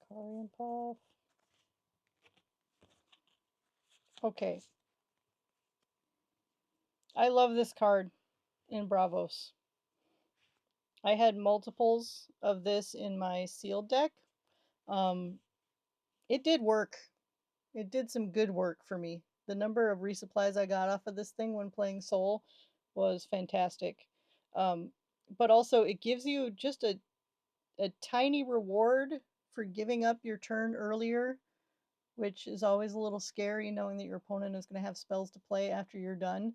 Kari and Puff. Okay. I love this card in Bravos. I had multiples of this in my sealed deck. It did work. It did some good work for me. The number of resupplies I got off of this thing when playing Soul was fantastic. But also, it gives you just a tiny reward for giving up your turn earlier, which is always a little scary knowing that your opponent is going to have spells to play after you're done.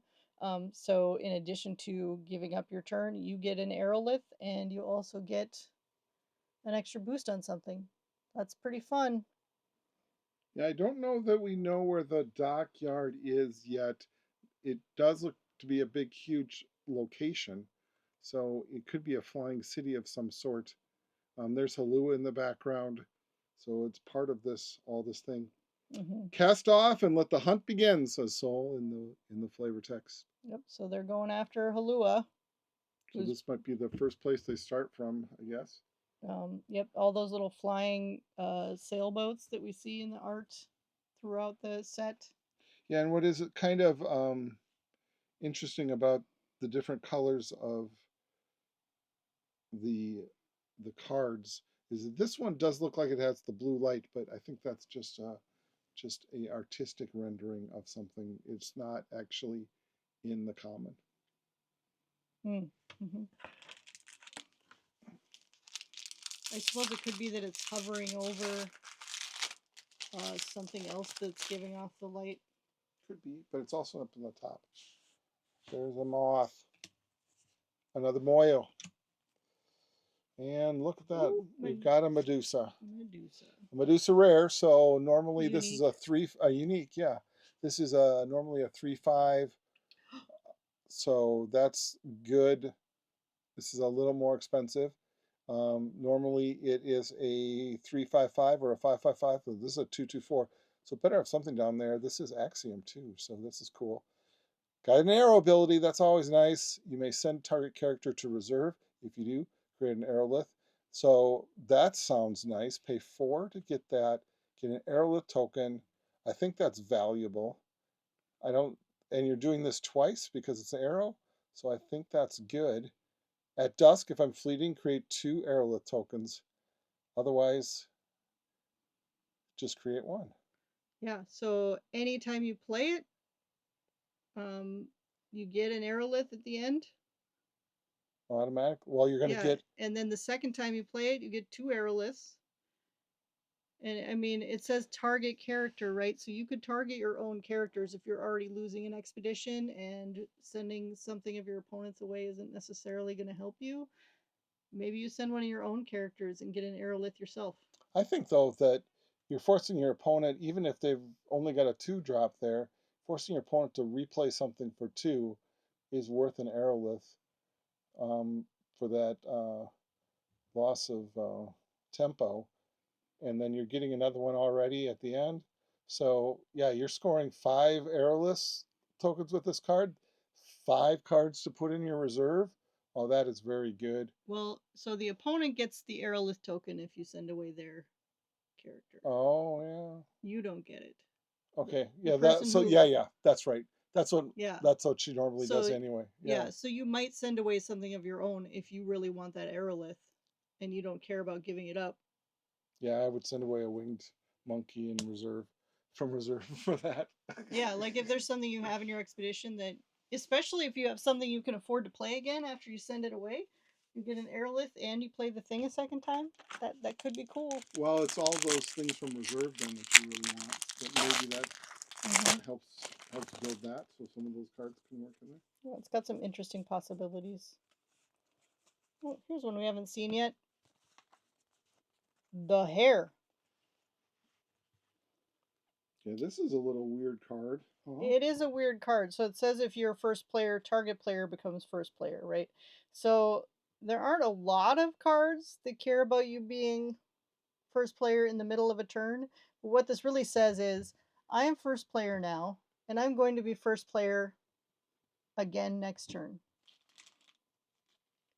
So in addition to giving up your turn, you get an aerolith and you also get an extra boost on something. That's pretty fun. Yeah, I don't know that we know where the dockyard is yet. It does look to be a big, huge location. So it could be a flying city of some sort. There's Halua in the background. So it's part of all this thing. Mm-hmm. Cast off and let the hunt begin, says Soul in the flavor text. Yep, so they're going after Halua. So this might be the first place they start from, I guess. Yep, all those little flying sailboats that we see in the art throughout the set. Yeah, and what is it kind of interesting about the different colors of the cards is that this one does look like it has the blue light, but I think that's just a artistic rendering of something. It's not actually in the common. Mm-hmm. I suppose it could be that it's hovering over something else that's giving off the light. Could be, but it's also up in the top. There's a moth. Another Moyo. And look at that. Ooh, We've got a Medusa. Medusa. A Medusa rare. So normally this is Unique. a unique. Yeah. This is normally a 3/5. So that's good. This is a little more expensive. Normally it is a 3/5/5 or a 5/5/5. So this is a 2/2/4. So better have something down there. This is Axiom too. So this is cool. Got an arrow ability, that's always nice. You may send target character to reserve. If you do, create an aerolith. So that sounds nice. Pay 4 to get that. Get an aerolith token. I think that's valuable. I don't, and you're doing this twice because it's an arrow. So I think that's good. At dusk, if I'm fleeting, create 2 aerolith tokens. Otherwise, just create 1. Yeah, so anytime you play it, you get an aerolith at the end. Automatic. Well, you're going to get. And then the second time you play it, you get 2 aeroliths. And I mean, it says target character, right? So you could target your own characters if you're already losing an expedition, and sending something of your opponent's away isn't necessarily going to help you. Maybe you send one of your own characters and get an aerolith yourself. I think, though, that you're forcing your opponent, even if they've only got a 2 drop there, forcing your opponent to replay something for 2 is worth an aerolith for that loss of tempo. And then you're getting another one already at the end. So, yeah, you're scoring 5 aerolith tokens with this card, 5 cards to put in your reserve. Oh, that is very good. Well, so the opponent gets the aerolith token if you send away their character. Oh, yeah. You don't get it. Okay. Yeah, that's right. That's what she normally does anyway. Yeah, so you might send away something of your own if you really want that aerolith and you don't care about giving it up. Yeah, I would send away a winged monkey in reserve for that. Yeah, like if there's something you have in your expedition that, especially if you have something you can afford to play again after you send it away, you get an aerolith and you play the thing a second time. That could be cool. Well, it's all those things from reserve then that you really want. But maybe that helps build that, so some of those cards can work in there. Yeah, it's got some interesting possibilities. Oh, here's one we haven't seen yet. The hare. Yeah, this is a little weird card. It is a weird card. So it says if you're first player, target player becomes first player, right? So there aren't a lot of cards that care about you being first player in the middle of a turn. But what this really says is, I am first player now, and I'm going to be first player again next turn.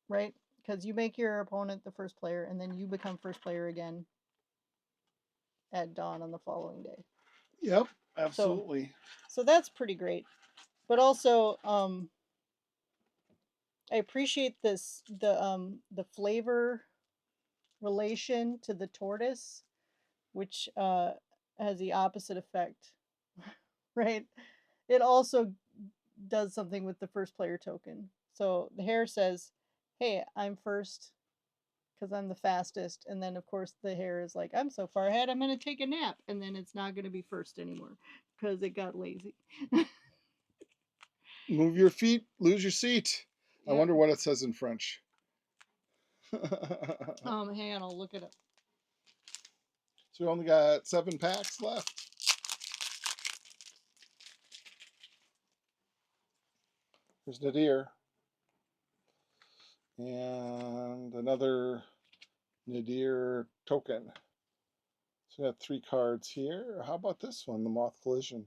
Right? Because you make your opponent the first player, and then you become first player again at dawn on the following day. Yep, absolutely. So that's pretty great. But also, I appreciate the flavor relation to the tortoise, which has the opposite effect, right? It also does something with the first player token. So the hare says, "Hey, I'm first because I'm the fastest," and then of course the hare is like, "I'm so far ahead, I'm going to take a nap," and then it's not going to be first anymore because it got lazy. Move your feet, lose your seat. I wonder what it says in French. Hang on, I'll look it up. So we only got 7 packs left. There's Nadir. And another Nadir token. So we got 3 cards here. How about this one, the Moth Collision?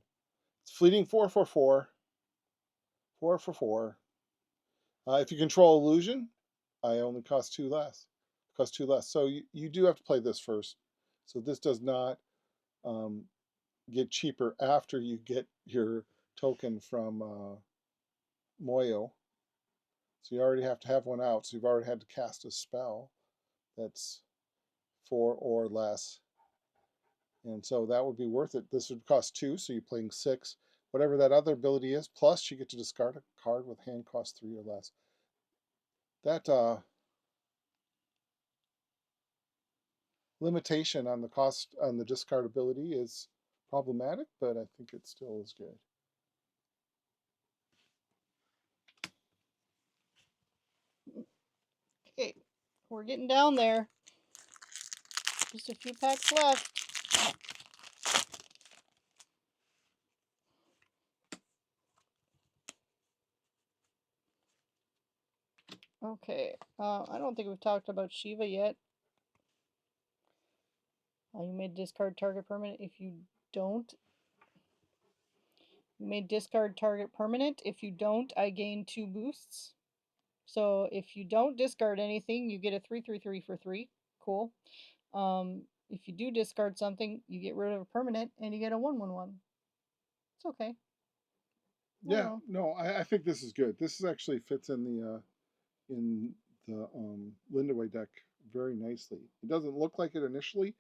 It's fleeting 4/4/4. 4/4. If you control illusion, I only cost 2 less. Cost 2 less. So you do have to play this first. So this does not get cheaper after you get your token from Moyo. So you already have to have one out. So you've already had to cast a spell that's 4 or less. And so that would be worth it. This would cost 2, so you're playing 6. Whatever that other ability is, plus you get to discard a card with hand cost 3 or less. That limitation on the cost on the discard ability is problematic, but I think it still is good. Okay, we're getting down there. Just a few packs left. Okay, I don't think we've talked about Shiva yet. You may discard target permanent if you don't. You may discard target permanent. If you don't, I gain 2 boosts. So if you don't discard anything, you get a 3/3/3 for 3. Cool. If you do discard something, you get rid of a permanent and you get a 1/1/1. It's okay. Yeah, no, I think this is good. This is actually fits in the Lindaway deck very nicely. It doesn't look like it initially,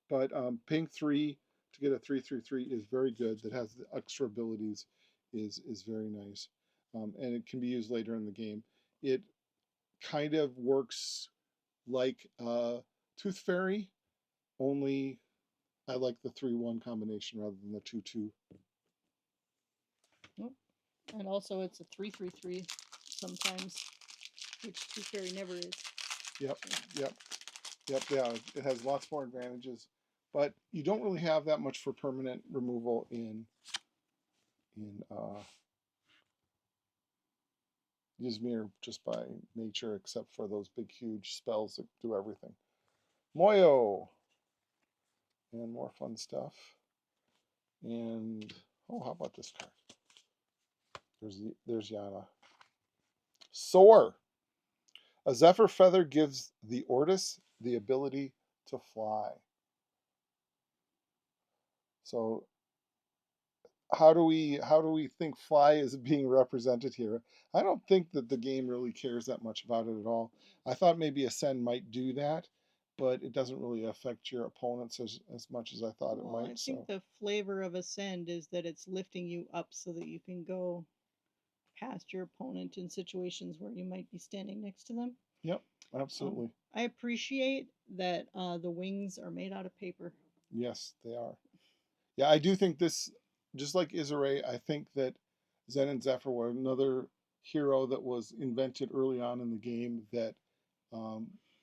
but paying 3 to get a 3/3/3 is very good. That has the extra abilities is very nice, and it can be used later in the game. It kind of works like Tooth Fairy, only I like the 3/1 combination rather than the 2/2. And also it's a 3/3/3 sometimes, which Tooth Fairy never is. Yep. Yeah, it has lots more advantages, but you don't really have that much for permanent removal in Ysmir just by nature, except for those big, huge spells that do everything. Moyo! And more fun stuff. And, oh, how about this card? There's Yana. Soar! A Zephyr Feather gives the Ortis the ability to fly. So how do we think fly is being represented here? I don't think that the game really cares that much about it at all. I thought maybe Ascend might do that, but it doesn't really affect your opponents as much as I thought it might. I think the flavor of Ascend is that it's lifting you up so that you can go past your opponent in situations where you might be standing next to them. Yep, absolutely. I appreciate that the wings are made out of paper. Yes, they are. Yeah, I do think this, just like Iseray, I think that Zen and Zephyr were another hero that was invented early on in the game that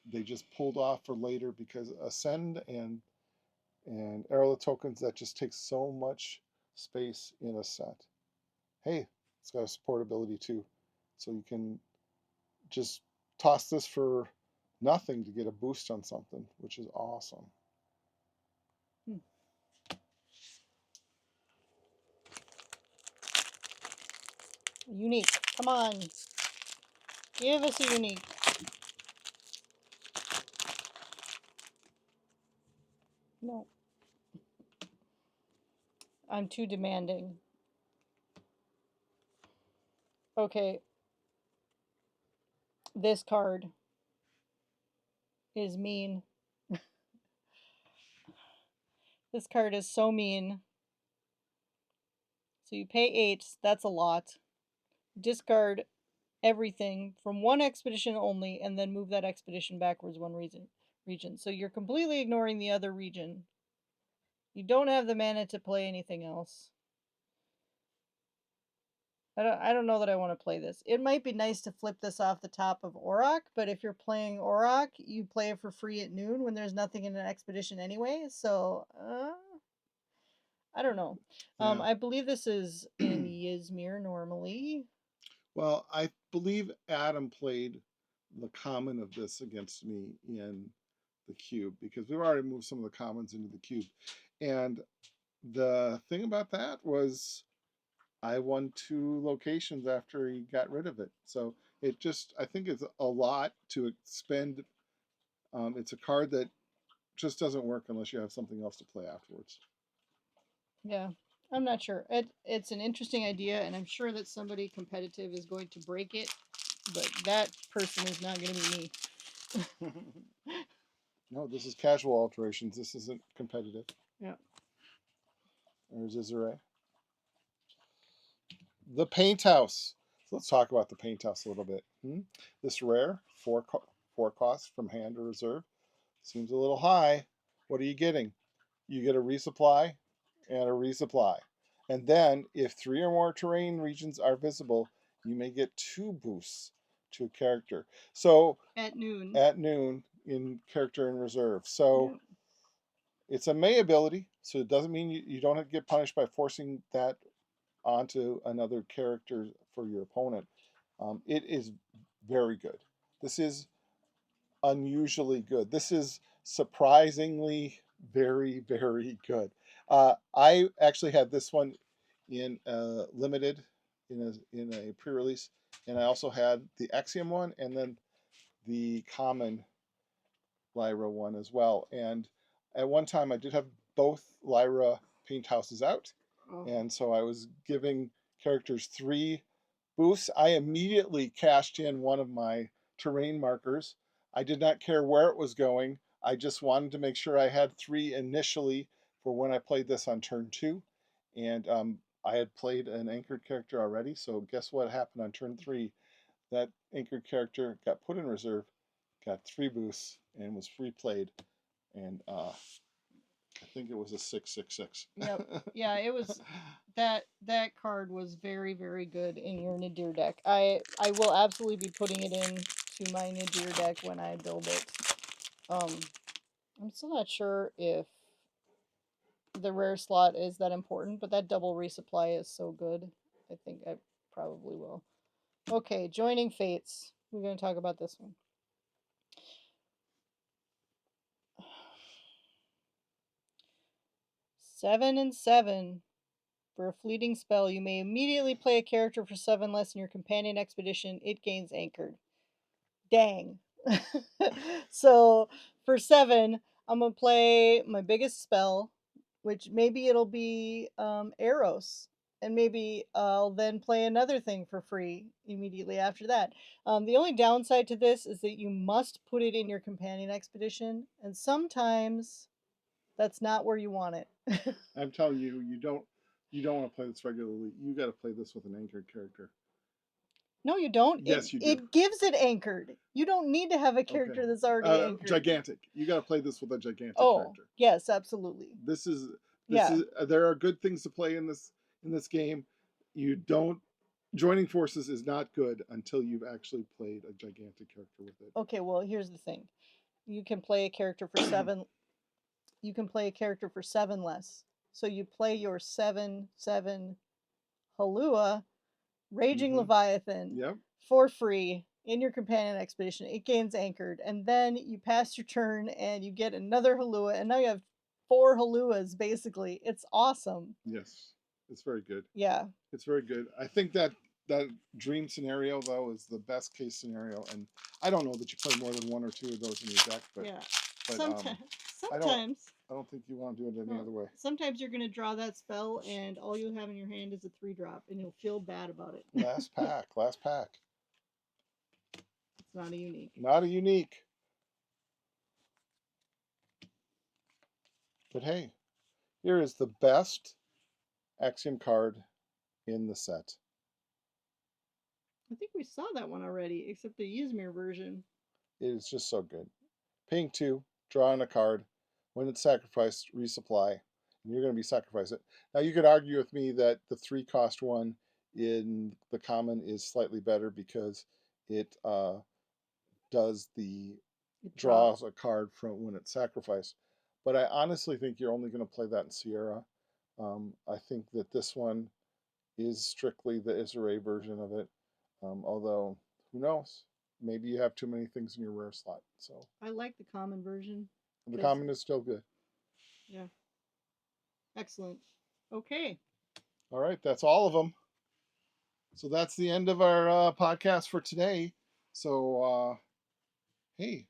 they just pulled off for later because Ascend and Arrow tokens, that just takes so much space in a set. Hey, it's got a support ability too, so you can just toss this for nothing to get a boost on something, which is awesome. Unique. Come on. Give us a unique. No. I'm too demanding. Okay. This card is mean. This card is so mean. So you pay 8. That's a lot. Discard everything from one expedition only and then move that expedition backwards one region. So you're completely ignoring the other region. You don't have the mana to play anything else. I don't know that I want to play this. It might be nice to flip this off the top of Auroch, but if you're playing Auroch, you play it for free at noon when there's nothing in an expedition anyway. So I don't know. Yeah. I believe this is in Ysmir normally. Well, I believe Adam played the common of this against me in the cube because we've already moved some of the commons into the cube. And the thing about that was I won 2 locations after he got rid of it. So it just, I think it's a lot to expend. It's a card that just doesn't work unless you have something else to play afterwards. Yeah, I'm not sure. It's an interesting idea, and I'm sure that somebody competitive is going to break it, but that person is not going to be me. No, this is casual alterations. This isn't competitive. Yeah. There's Iseray. The Paint House. So let's talk about the Paint House a little bit. This rare, 4 cost from hand or reserve. Seems a little high. What are you getting? You get a resupply and a resupply. And then, if 3 or more terrain regions are visible, you may get 2 boosts to a character. So At noon. at noon in character in reserve. So Yep. it's a May ability, so it doesn't mean you don't have to get punished by forcing that onto another character for your opponent. It is very good. This is unusually good. This is surprisingly very, very good. I actually had this one in limited in a pre-release, and I also had the Axiom one, and then the common Lyra one as well. And at one time, I did have both Lyra paint houses out, Oh. and so I was giving characters 3 boosts. I immediately cashed in one of my terrain markers. I did not care where it was going. I just wanted to make sure I had 3 initially for when I played this on turn 2. And I had played an anchored character already, so guess what happened on turn 3? That anchored character got put in reserve, got 3 boosts, and was replayed. And I think it was a 6/6/6. Yep. Yeah, it was that card was very, very good in your Nadir deck. I will absolutely be putting it in to my Nadir deck when I build it. I'm still not sure if the rare slot is that important, but that double resupply is so good. I think I probably will. Okay, Joining Fates. We're going to talk about this one. 7 and 7. For a fleeting spell, you may immediately play a character for 7 less in your companion expedition. It gains anchored. Dang. So for 7, I'm going to play my biggest spell, which maybe it'll be Eros. And maybe I'll then play another thing for free immediately after that. The only downside to this is that you must put it in your companion expedition. And sometimes that's not where you want it. I'm telling you, you don't want to play this regularly. You got to play this with an anchored character. No, you don't. Yes, you do. It gives it anchored. You don't need to have a character Okay. that's already anchored. Gigantic. You got to play this with a gigantic Oh, character. yes, absolutely. This is Yeah. there are good things to play in this game. You don't joining forces is not good until you've actually played a gigantic character with it. Okay, well, here's the thing. You can play a character for 7. You can play a character for 7 less. So you play your 7/7 Halua, Raging Leviathan, Yep. for free in your companion expedition. It gains anchored, and then you pass your turn and you get another Halua, and now you have 4 Haluas basically. It's awesome. Yes, it's very good. Yeah, it's very good. I think that dream scenario though is the best case scenario, and I don't know that you play more than 1 or 2 of those in your deck, but yeah. but Sometimes. I don't think you want to do it any other way. Sometimes you're going to draw that spell, and all you have in your hand is a 3-drop, and you'll feel bad about it. Last pack. It's not a unique. Not a unique. But hey, here is the best Axiom card in the set. I think we saw that one already, except the Ysmir version. It is just so good. Paying 2, drawing a card. When it's sacrificed, resupply. And you're going to be sacrifice it. Now you could argue with me that the 3-cost one in the common is slightly better because it does the draws a card from when it's sacrificed. But I honestly think you're only going to play that in Sierra. I think that this one is strictly the Israel version of it. Although, who knows? Maybe you have too many things in your rare slot. So I like the common version. the common is still good. Yeah. Excellent. Okay. All right, that's all of them. So that's the end of our podcast for today. So hey,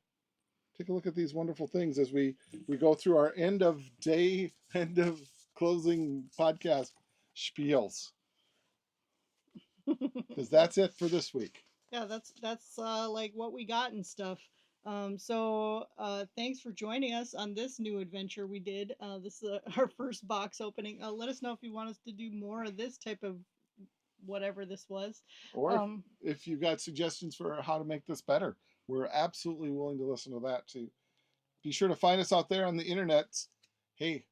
take a look at these wonderful things as we go through our end of closing podcast spiels. Because that's it for this week. Yeah, that's like what we got and stuff. So thanks for joining us on this new adventure we did. This is our first box opening. Let us know if you want us to do more of this type of whatever this was. Or if you've got suggestions for how to make this better, we're absolutely willing to listen to that too. Be sure to find us out there on the internet. Hey,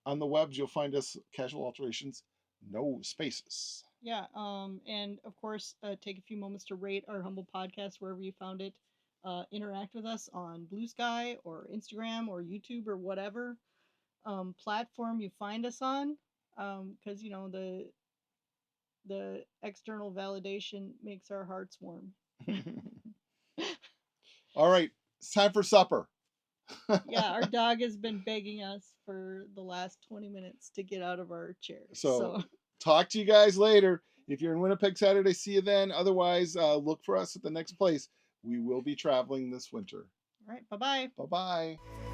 on the webs, you'll find us Casual Alterations, no spaces. Yeah. And of course, take a few moments to rate our humble podcast wherever you found it. Interact with us on Blue Sky or Instagram or YouTube or whatever platform you find us on. Because the external validation makes our hearts warm. All right, it's time for supper. Yeah, our dog has been begging us for the last 20 minutes to get out of our chair. So talk to you guys later. If you're in Winnipeg Saturday, see you then. Otherwise, look for us at the next place. We will be traveling this winter. All right, bye-bye. Bye-bye.